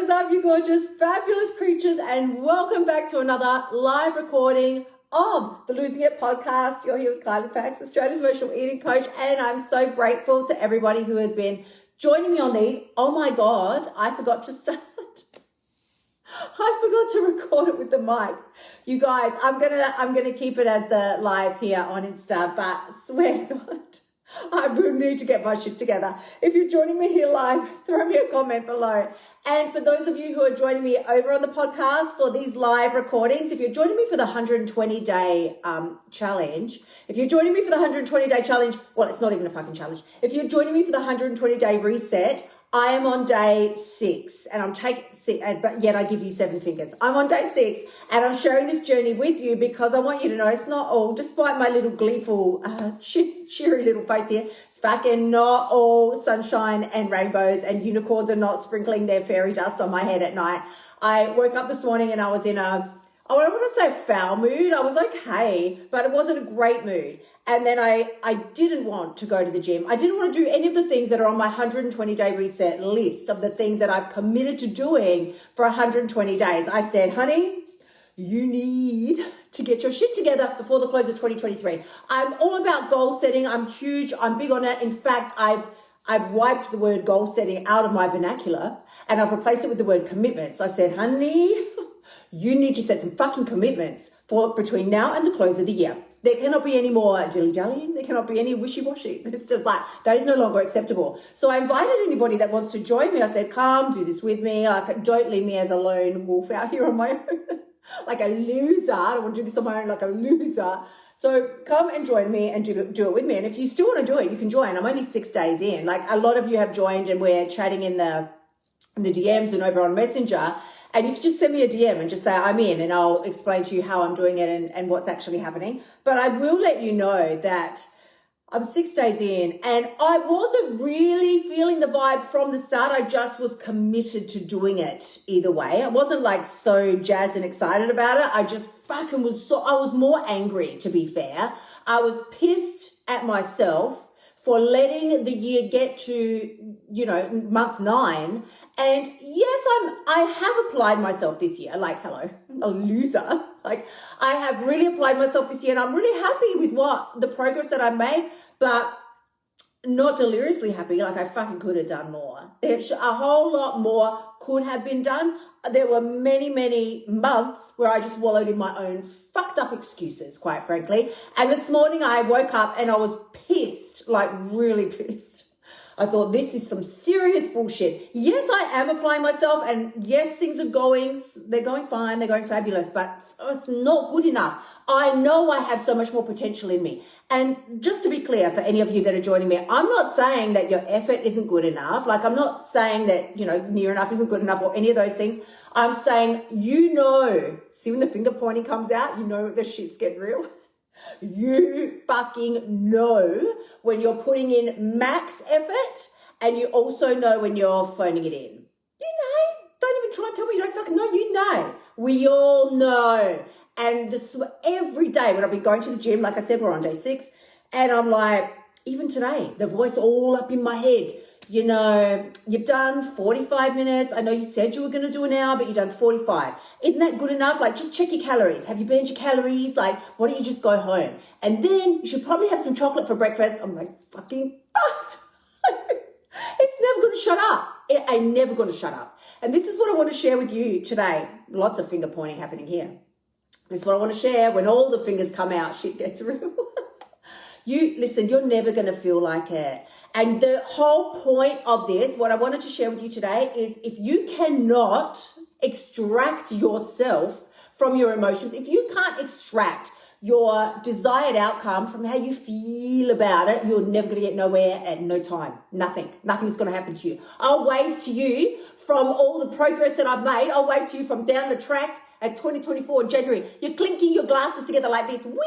is up, you gorgeous, fabulous creatures, and welcome back to another live recording of the Losing It podcast. You're here with Kylie Pax, Australia's emotional eating coach, and I'm so grateful to everybody who has been joining me on these. Oh my God, I forgot to start. I forgot to record it with the mic. You guys, I'm gonna keep it as the live here on Insta, but swear to God, I will need to get my shit together. If you're joining me here live, throw me a comment below. And for those of you who are joining me over on the podcast for these live recordings, if you're joining me for the 120-day challenge, if you're joining me for the 120-day challenge, well, it's not even a fucking challenge. If you're joining me for the 120-day reset, I am on day 6 and I'm taking 6, but yet I give you 7 fingers. I'm on day 6 and I'm sharing this journey with you because I want you to know it's not all, despite my little gleeful, cheery little face here, it's fucking not all sunshine and rainbows, and unicorns are not sprinkling their fairy dust on my head at night. I woke up this morning and I was in I don't want to say foul mood. I was okay, but it wasn't a great mood. And then I didn't want to go to the gym. I didn't want to do any of the things that are on my 120-day reset list of the things that I've committed to doing for 120 days. I said, honey, you need to get your shit together before the close of 2023. I'm all about goal setting. I'm huge. I'm big on it. In fact, I've wiped the word goal setting out of my vernacular and I've replaced it with the word commitments. I said, honey, you need to set some fucking commitments for between now and the close of the year. There cannot be any more dilly-dallying. There cannot be any wishy-washy. It's just like, that is no longer acceptable. So I invited anybody that wants to join me. I said, come do this with me. Don't leave me as a lone wolf out here on my own. Like a loser. I don't want to do this on my own like a loser. So come and join me and do it with me. And if you still want to do it, you can join. I'm only 6 days in. Like a lot of you have joined and we're chatting in the DMs and over on Messenger. And you can just send me a DM and just say, I'm in, and I'll explain to you how I'm doing it and what's actually happening. But I will let you know that I'm 6 days in and I wasn't really feeling the vibe from the start. I just was committed to doing it either way. I wasn't like so jazzed and excited about it. I just fucking I was more angry, to be fair. I was pissed at myself for letting the year get to, month 9. And yes, I have applied myself this year. Like, hello, a loser. Like, I have really applied myself this year and I'm really happy with the progress that I've made, but not deliriously happy. Like, I fucking could have done more. There's a whole lot more could have been done. There were many, many months where I just wallowed in my own fucked up excuses, quite frankly. And this morning I woke up and I was pissed, like really pissed. I thought, this is some serious bullshit. Yes, I am applying myself and yes, they're going fine, they're going fabulous, but it's not good enough. I know I have so much more potential in me. And just to be clear for any of you that are joining me, I'm not saying that your effort isn't good enough. Like, I'm not saying that, near enough isn't good enough or any of those things. I'm saying, see when the finger pointing comes out, the shit's getting real. You fucking know when you're putting in max effort and you also know when you're phoning it in. Don't even try and tell me you don't fucking know. We all know. And every day when I've been going to the gym, like I said, we're on day 6, and I'm like, even today, the voice all up in my head. You've done 45 minutes. I know you said you were going to do an hour, but you've done 45. Isn't that good enough? Like, just check your calories. Have you burned your calories? Like, why don't you just go home? And then you should probably have some chocolate for breakfast. I'm like, fucking, it's never going to shut up. It ain't never going to shut up. And this is what I want to share with you today. Lots of finger pointing happening here. This is what I want to share. When all the fingers come out, shit gets real. Listen, you're never going to feel like it. And the whole point of this, what I wanted to share with you today is if you cannot extract yourself from your emotions, if you can't extract your desired outcome from how you feel about it, you're never going to get nowhere at no time. Nothing's going to happen to you. I'll wave to you from all the progress that I've made. I'll wave to you from down the track at 2024 in January. You're clinking your glasses together like this. Whee!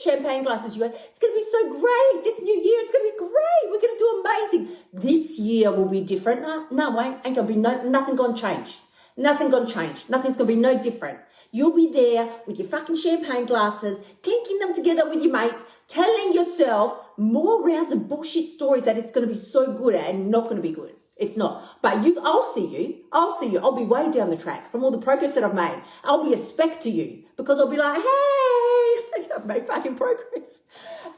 Champagne glasses. You go, it's going to be so great. This new year, it's going to be great. We're going to do amazing. This year will be different. No, ain't going to be nothing going to change. Nothing going to change. Nothing's going to be no different. You'll be there with your fucking champagne glasses, clinking them together with your mates, telling yourself more rounds of bullshit stories that it's going to be so good and not going to be good. It's not. But I'll see you. I'll be way down the track from all the progress that I've made. I'll be a speck to you because I'll be like, hey, I've made fucking progress.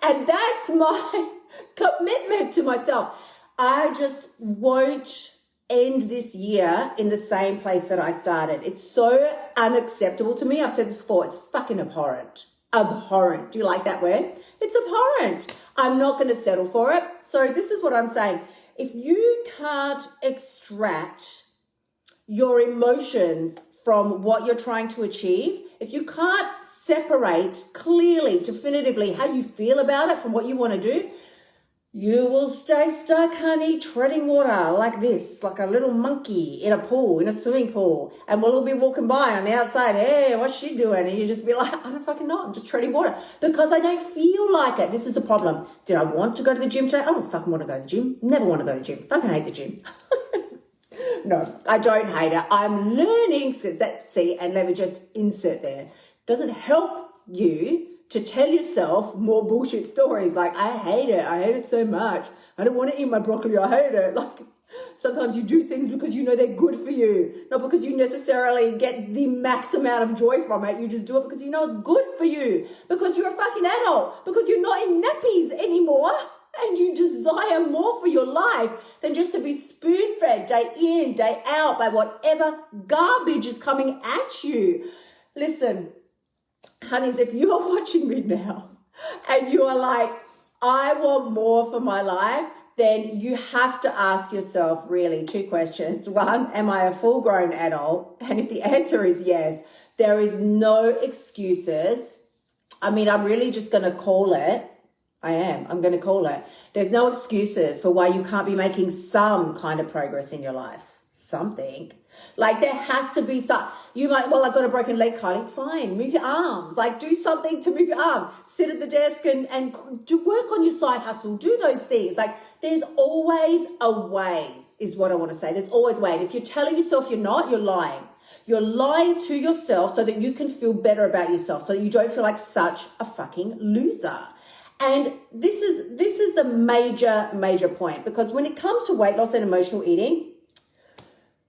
And that's my commitment to myself. I just won't end this year in the same place that I started. It's so unacceptable to me. I've said this before. It's fucking abhorrent. Abhorrent. Do you like that word? It's abhorrent. I'm not going to settle for it. So this is what I'm saying. If you can't extract your emotions from what you're trying to achieve, if you can't separate clearly, definitively how you feel about it from what you want to do, you will stay stuck, honey, treading water like this, like a little monkey in a pool, in a swimming pool. And we'll all be walking by on the outside, hey, what's she doing? And you just be like, I don't fucking know, I'm just treading water because I don't feel like it. This is the problem. Did I want to go to the gym today? I don't fucking want to go to the gym. Never want to go to the gym. Fucking hate the gym. No, I don't hate it. I'm learning, see, and let me just insert there. Doesn't help you to tell yourself more bullshit stories like, I hate it so much. I don't want to eat my broccoli, I hate it. Like, sometimes you do things because you know they're good for you, not because you necessarily get the max amount of joy from it. You just do it because you know it's good for you, because you're a fucking adult, because you're not in nappies anymore, and you desire more for your life than just to be spoon-fed day in, day out by whatever garbage is coming at you. Listen, honeys, if you are watching me now and you are like, I want more for my life, then you have to ask yourself really 2 questions. 1, am I a full-grown adult? And if the answer is yes, there is no excuses. I mean, I'm really just going to call it. I'm going to call it. There's no excuses for why you can't be making some kind of progress in your life. Something. Like, there has to be some. You might, well, I got a broken leg, Kylie. Fine, move your arms. Like, do something to move your arms. Sit at the desk and do work on your side hustle. Do those things. Like, there's always a way, is what I want to say. There's always a way. And if you're telling yourself you're not, you're lying. You're lying to yourself so that you can feel better about yourself, so that you don't feel like such a fucking loser. And this is the major point, because when it comes to weight loss and emotional eating,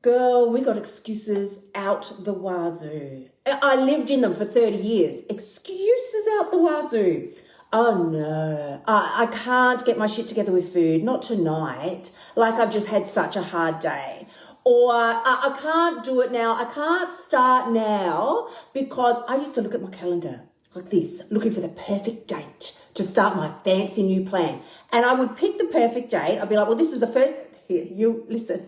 girl, we got excuses out the wazoo. I lived in them for 30 years. Excuses out the wazoo. Oh no, I can't get my shit together with food, not tonight. Like, I've just had such a hard day. Or I can't do it now. I can't start now because I used to look at my calendar like this, looking for the perfect date to start my fancy new plan. And I would pick the perfect date. I'd be like, well, this is the first, here, you listen,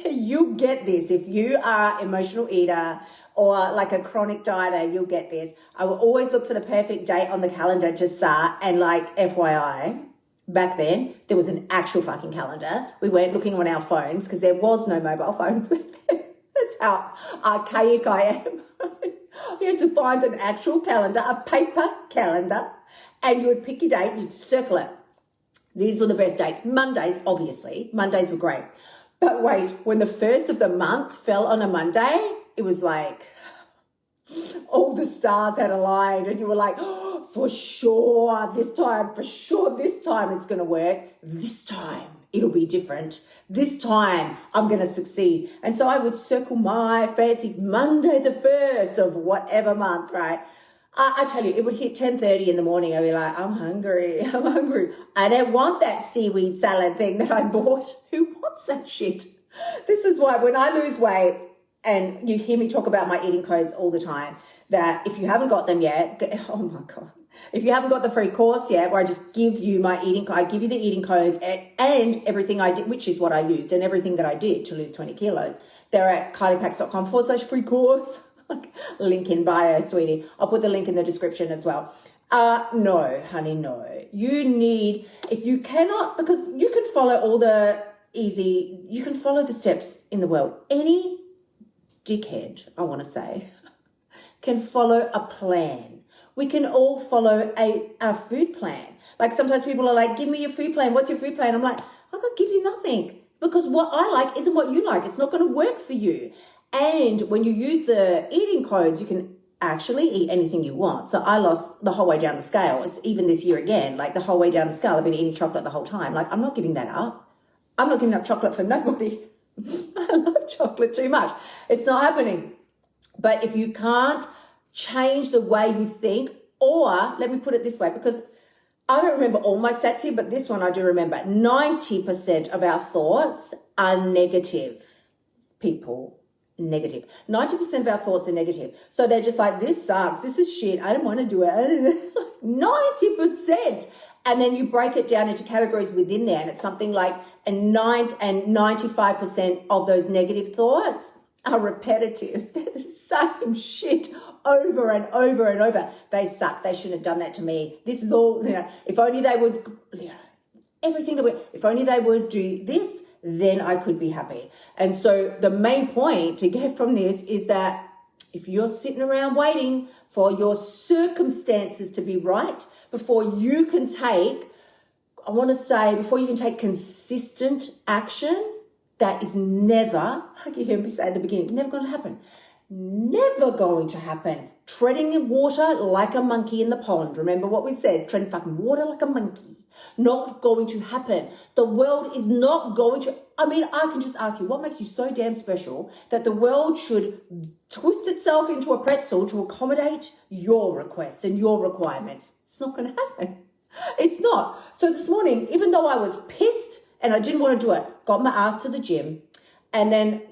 you get this. If you are an emotional eater or like a chronic dieter, you'll get this. I will always look for the perfect date on the calendar to start. And like, FYI, back then, there was an actual fucking calendar. We weren't looking on our phones because there was no mobile phones back then. That's how archaic I am. You had to find an actual calendar, a paper calendar, and you would pick your date, you'd circle it. These were the best dates. Mondays, obviously. Mondays were great. But wait, when the first of the month fell on a Monday, it was like all the stars had aligned and you were like, oh, for sure this time it's going to work. This time it'll be different. This time I'm going to succeed. And so I would circle my fancy Monday the 1st of whatever month, right? I tell you, it would hit 10:30 in the morning. I'd be like, I'm hungry. I don't want that seaweed salad thing that I bought. Who wants that shit? This is why when I lose weight, and you hear me talk about my eating codes all the time, that if you haven't got them yet, oh my God, if you haven't got the free course yet, where I just give you my eating code, I give you the eating codes and everything I did, which is what I used, and everything that I did to lose 20 kilos. They're at kyliepax.com/free course. Link in bio, sweetie. I'll put the link in the description as well. No, honey, no. You need, if you cannot, because you can follow you can follow the steps in the world. Any dickhead, I want to say, can follow a plan. We can all follow a food plan. Like, sometimes people are like, give me your food plan. What's your food plan? I'm like, I can't give you nothing, because what I like isn't what you like. It's not going to work for you. And when you use the eating codes, you can actually eat anything you want. So I lost the whole way down the scale. It's even this year again, like the whole way down the scale, I've been eating chocolate the whole time. Like, I'm not giving that up. I'm not giving up chocolate for nobody. I love chocolate too much. It's not happening. But if you can't change the way you think, or let me put it this way, because I don't remember all my stats here, but this one I do remember. 90% of our thoughts are negative, people. Negative. 90% of our thoughts are negative. So they're just like, this sucks. This is shit. I don't want to do it. 90%. And then you break it down into categories within there, and it's something like 95% of those negative thoughts are repetitive. They're the same shit over and over and over. They suck. They shouldn't have done that to me. This is all, if only they would, everything that if only they would do this, then I could be happy. And so the main point to get from this is that if you're sitting around waiting for your circumstances to be right before you can take, before you can take consistent action, that is never, like you heard me say at the beginning, never going to happen. Never going to happen. Treading in water like a monkey in the pond. Remember what we said? Treading fucking water like a monkey. Not going to happen. The world is not going to, I can just ask you, what makes you so damn special that the world should twist itself into a pretzel to accommodate your requests and your requirements? It's not going to happen. It's not. So this morning, even though I was pissed and I didn't want to do it, got my ass to the gym. And then,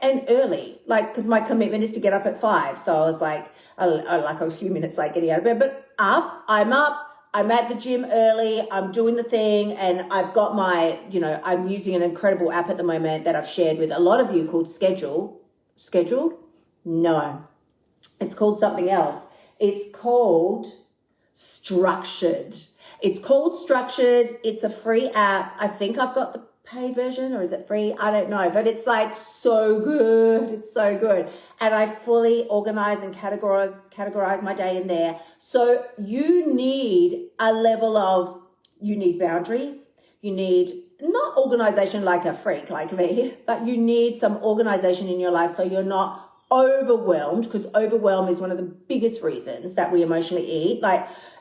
and early, because my commitment is to get up at 5. So I was like, I a few minutes late getting out of bed, but I'm at the gym early, I'm doing the thing, and I've got I'm using an incredible app at the moment that I've shared with a lot of you called Schedule. Scheduled? No. It's called something else. It's called Structured. It's called Structured. It's a free app. I think I've got the paid version, or is it free? I don't know, but it's so good. It's so good. And I fully organize and categorize my day in there. So you need a level of, you need boundaries. You need not organization like a freak like me, but you need some organization in your life so you're not overwhelmed, because overwhelm is one of the biggest reasons that we emotionally eat.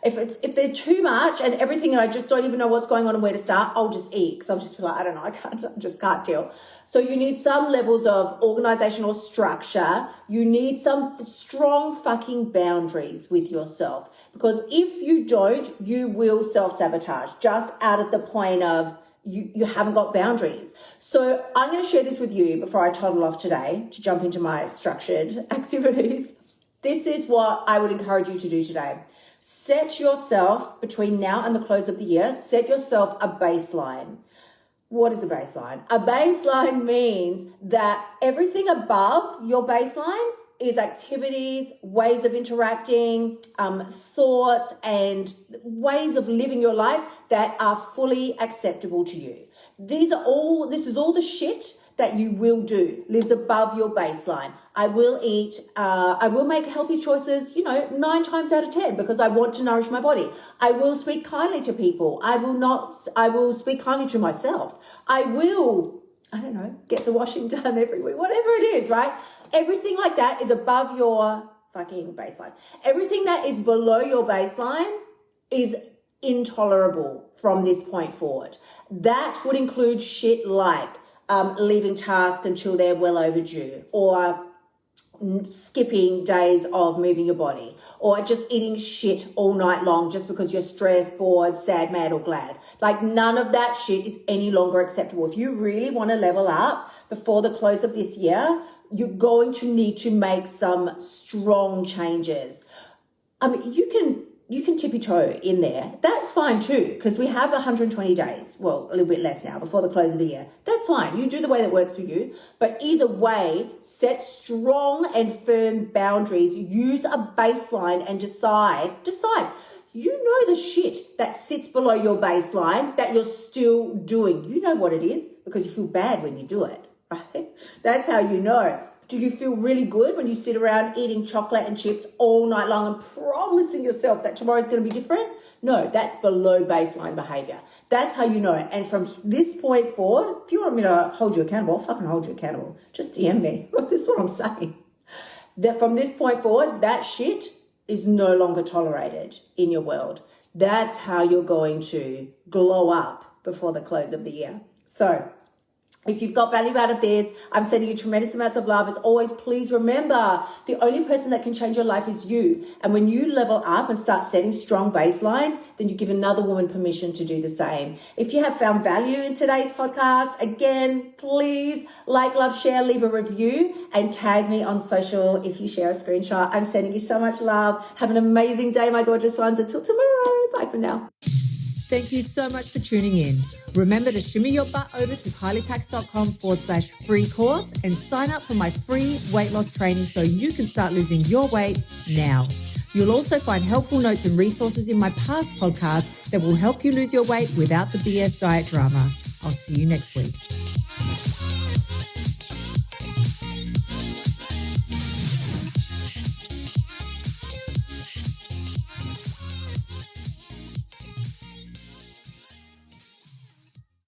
If there's too much and everything and I just don't even know what's going on and where to start, I'll just eat, because I'll just be like, I don't know, I just can't deal. So you need some levels of organizational structure. You need some strong fucking boundaries with yourself, because if you don't, you will self-sabotage just out of the point of you haven't got boundaries. So I'm going to share this with you before I toddle off today to jump into my structured activities. This is what I would encourage you to do today. Set yourself, between now and the close of the year, set yourself a baseline. What is a baseline? A baseline means that everything above your baseline is activities, ways of interacting, thoughts, and ways of living your life that are fully acceptable to you. This is all the shit that you will do, lives above your baseline. I will make healthy choices, 9 times out of 10, because I want to nourish my body. I will speak kindly to people. I will speak kindly to myself. I will, get the washing done every week, whatever it is, right? Everything like that is above your fucking baseline. Everything that is below your baseline is intolerable from this point forward. That would include shit like leaving tasks until they're well overdue, or skipping days of moving your body, or just eating shit all night long just because you're stressed, bored, sad, mad, or glad. None of that shit is any longer acceptable. If you really want to level up before the close of this year, you're going to need to make some strong changes. You can tippy toe in there. That's fine too, because we have 120 days, well, a little bit less now, before the close of the year. That's fine. You do the way that works for you. But either way, set strong and firm boundaries. Use a baseline and decide. You know the shit that sits below your baseline that you're still doing. You know what it is, because you feel bad when you do it, right? That's how you know. Do you feel really good when you sit around eating chocolate and chips all night long and promising yourself that tomorrow's going to be different? No, that's below baseline behavior. That's how you know it. And from this point forward, if you want me to hold you accountable, I'll fucking hold you accountable. Just DM me. This is what I'm saying. That from this point forward, that shit is no longer tolerated in your world. That's how you're going to glow up before the close of the year. So If you've got value out of this, I'm sending you tremendous amounts of love. As always, please remember, the only person that can change your life is you. And when you level up and start setting strong baselines, then you give another woman permission to do the same. If you have found value in today's podcast, again, please like, love, share, leave a review, and tag me on social if you share a screenshot. I'm sending you so much love. Have an amazing day, my gorgeous ones. Until tomorrow. Bye for now. Thank you so much for tuning in. Remember to shimmy your butt over to kyliepax.com/free course and sign up for my free weight loss training so you can start losing your weight now. You'll also find helpful notes and resources in my past podcasts that will help you lose your weight without the BS diet drama. I'll see you next week.